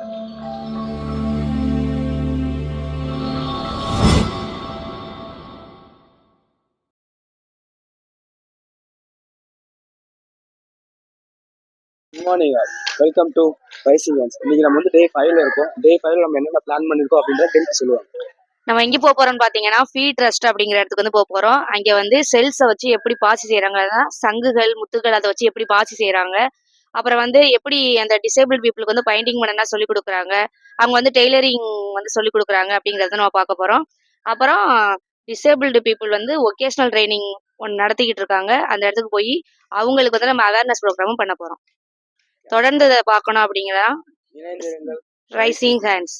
Good morning all, welcome to rising hands. இன்னைக்கு நம்ம வந்து டே 5ல இருக்கோம். டே 5ல நம்ம என்னென்ன பிளான் பண்ணிருக்கோம் அப்படின்றத டென்த் சொல்லுவாங்க. நம்ம எங்கே போக போறோம்னு பார்த்தீங்கன்னா ஃபீட் ட்ரஸ்ட் அப்படிங்கிற இடத்துக்கு வந்து போக போகிறோம். அங்கே வந்து செல்ஸை வச்சு எப்படி பாசி செய்கிறாங்கன்னா சங்குகள் முத்துகள் அதை வச்சு எப்படி பாசி செய்கிறாங்க, அப்புறம் வந்து எப்படி அந்த டிசேபிள் பீப்புளுக்கு வந்து பைண்டிங் பண்ணனா சொல்லிக் கொடுக்குறாங்க, அவங்க வந்து டெய்லரிங் வந்து சொல்லிக் கொடுக்குறாங்க அப்படிங்கிறத நம்ம பார்க்க போகிறோம். அப்புறம் டிசேபிள்டு பீப்புள் வந்து ஒகேஷ்னல் ட்ரைனிங் ஒன்று நடத்திக்கிட்டு இருக்காங்க. அந்த இடத்துக்கு போய் அவங்களுக்கு வந்து நம்ம அவேர்னஸ் ப்ரோக்ராமும் பண்ண போகிறோம். தொடர்ந்து இதை பார்க்கணும் அப்படிங்கிறதா ரைசிங் ஹேண்ட்ஸ்.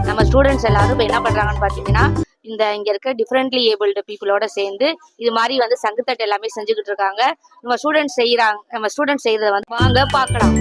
நம்ம ஸ்டூடெண்ட்ஸ் எல்லாரும் இப்போ என்ன பண்ணுறாங்கன்னு பார்த்தீங்கன்னா இங்கே இருக்க டிஃப்ரெண்ட்லி ஏபிள்டு பீப்புளோட சேர்ந்து இது மாதிரி வந்து சங்குத்தட்டு எல்லாமே செஞ்சுக்கிட்டு இருக்காங்க. நம்ம ஸ்டூடெண்ட்ஸ் செய்கிறத வந்து வாங்க பார்க்கலாம்.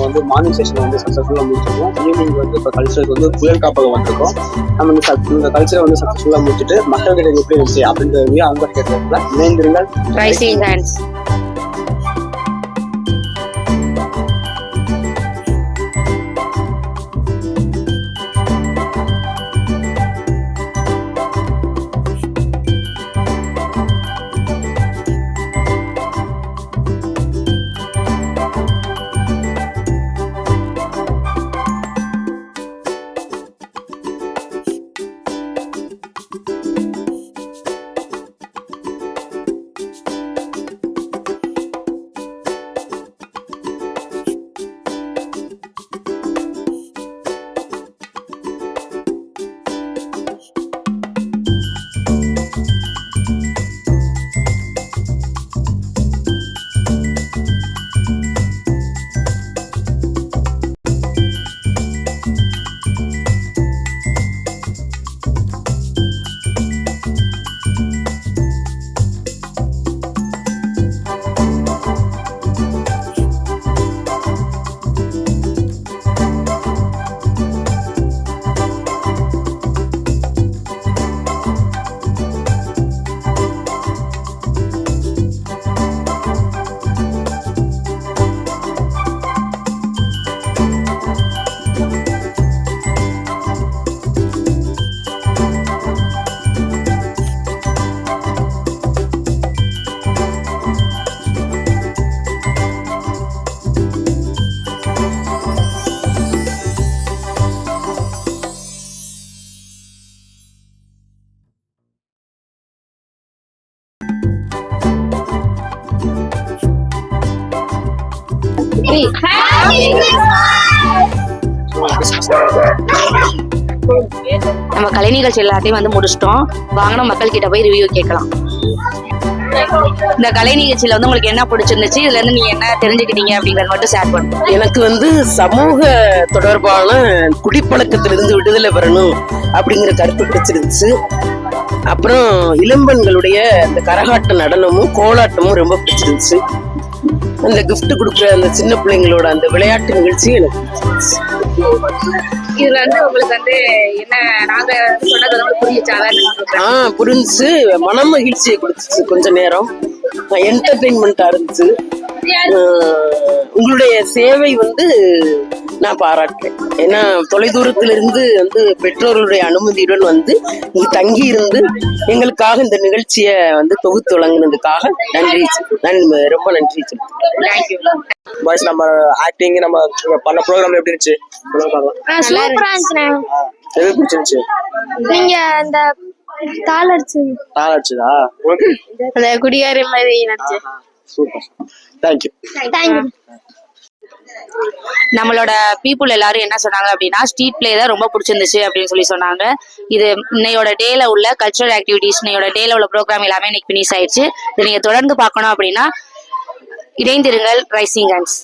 வந்து மார்னிங் செஷன் வந்து சக்ஸஸ்ஃபுல்லாக முடிச்சிருக்கோம். ஈவினிங் வந்து இப்போ கல்ச்சருக்கு வந்து புயல் காப்பகம் வந்திருக்கோம். நம்ம இந்த கல்ச்சரை வந்து சக்ஸஸ்ஃபுல்லாக முடிச்சுட்டு மக்கள்கிட்ட எப்படி இருந்துச்சு அப்படின்றதையும் அவங்க கேட்கறதுல இணைந்திருங்கள். Rising hands. நம்ம கலை நிகழ்ச்சி எல்லாத்தையும் வந்து முடிச்சிட்டோம். வாங்கின மக்கள் கிட்ட போய் ரிவ்யூ கேட்கலாம். இந்த கலை நிகழ்ச்சியில வந்து உங்களுக்கு என்ன பிடிச்சிருந்துச்சு, இதுல இருந்து நீங்க என்ன தெரிஞ்சுக்கிட்டீங்க அப்படிங்கறத மட்டும் ஷேர் பண்ணுங்க. எனக்கு வந்து சமூக தொடர்பான குடிப்பழக்கத்திலிருந்து விடுதலை பெறணும் அப்படிங்கிற கருத்து பிடிச்சிருந்துச்சு. அப்புறம் இளம்பெண்களுடைய அந்த கரகாட்ட நடனமும் கோலாட்டமும் ரொம்ப பிடிச்சிருந்துச்சு. அந்த கிஃப்ட் கொடுக்குற அந்த சின்ன பிள்ளைங்களோட அந்த விளையாட்டு நிகழ்ச்சி எனக்கு பிடிச்சிருந்துச்சு. இதுல வந்து உங்களுக்கு வந்து என்ன நாங்க சொன்னது வந்து புரிஞ்சுச்சா? புரிஞ்சுச்சு. மன மகிழ்ச்சியை கொடுத்துச்சு. கொஞ்ச நேரம் என்டர்டெயின்மெண்டா இருந்துச்சு. உங்களுடைய சேவை வந்து நான் பாராட்டுறேன். ஏன்னா தொலைதூரத்துல இருந்து வந்து பெற்றோர்களுடைய அனுமதியுடன் வந்து இங்க தங்கி இருந்து எங்களுக்காக இந்த நிகழ்ச்சியை வந்து தொகுத்து வழங்கினதுக்காக நன்றி. ரொம்ப நன்றி. பாய்ஸ், நம்ம ஆக்டிங் நம்ம பண்ண ப்ரோக்ராம் எப்படி இருந்துச்சு? சூப்பரா இருந்துச்சுண்ணே. எது பிடிச்சிருந்துச்சு? நீங்க அந்த தாள் அடிச்சதா? அந்த குடிகார மாதிரி நடிச்சு. Super, thank you. நம்மளோட பீப்புள் எல்லாரும் என்ன சொன்னாங்க அப்படின்னா, ஸ்ட்ரீட் பிளே தான் ரொம்ப பிடிச்சிருந்துச்சு அப்படின்னு சொல்லி சொன்னாங்க. இது இன்னையோட டேல உள்ள கல்ச்சரல் ஆக்டிவிட்டிஸ், இன்னையோட டேல உள்ள ப்ரோக்ராம் எல்லாமே இன்னைக்கு ஃபினிஷ் ஆயிடுச்சு. இதை நீங்க தொடர்ந்து பார்க்கணும் அப்படின்னா இணைந்திருங்கள் ரைசிங் ஹேண்ட்ஸ்.